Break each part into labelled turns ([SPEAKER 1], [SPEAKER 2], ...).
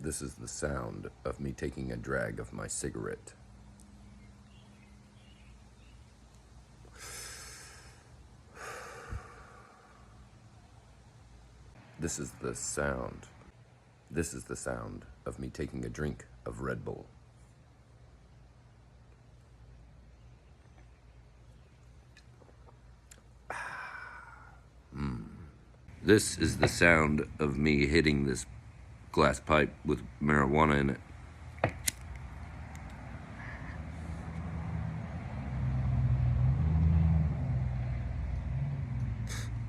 [SPEAKER 1] This is the sound of me taking a drag of my cigarette. This is the sound. This is the sound of me taking a drink of Red Bull. This is the sound of me hitting this glass pipe with marijuana in it.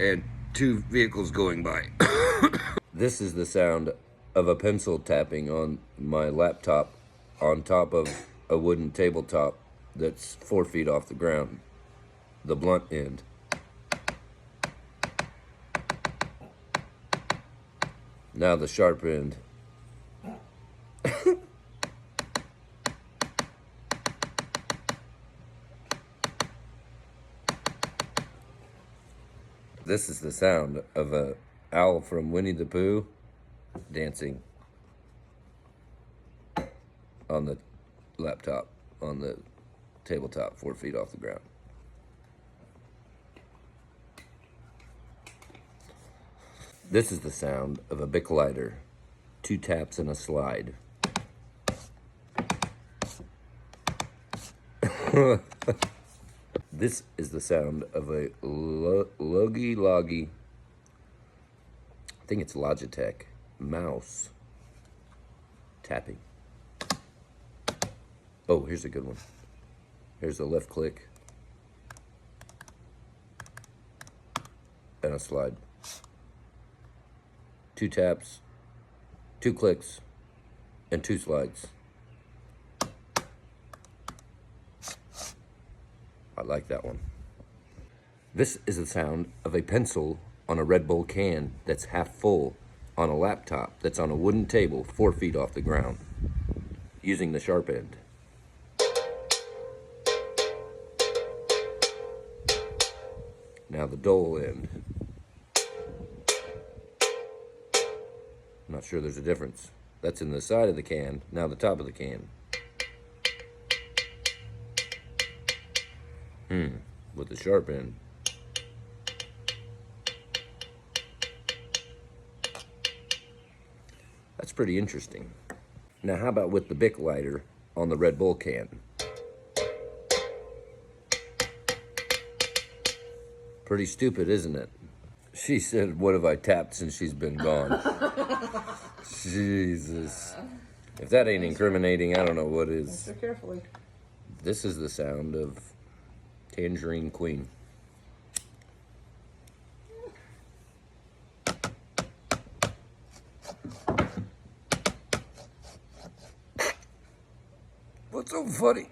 [SPEAKER 1] And two vehicles going by. This is the sound of a pencil tapping on my laptop on top of a wooden tabletop that's 4 feet off the ground, the blunt end. Now the sharp end. This is the sound of an owl from Winnie the Pooh dancing on the laptop, on the tabletop 4 feet off the ground. This is the sound of a Bic lighter, 2 taps and a slide. This is the sound of a Logi, I think it's Logitech, mouse tapping. Oh, here's a good one. Here's a left click and a slide. 2 taps, 2 clicks, and 2 slides. I like that one. This is the sound of a pencil on a Red Bull can that's half full on a laptop that's on a wooden table 4 feet off the ground, using the sharp end. Now the dull end. I'm not sure there's a difference. That's in the side of the can, now the top of the can. With the sharp end. That's pretty interesting. Now how about with the Bic lighter on the Red Bull can? Pretty stupid, isn't it? She said, "What have I tapped since she's been gone?" Jesus. If that ain't incriminating, I don't know what is.
[SPEAKER 2] So carefully.
[SPEAKER 1] This is the sound of Tangerine Queen. What's so funny?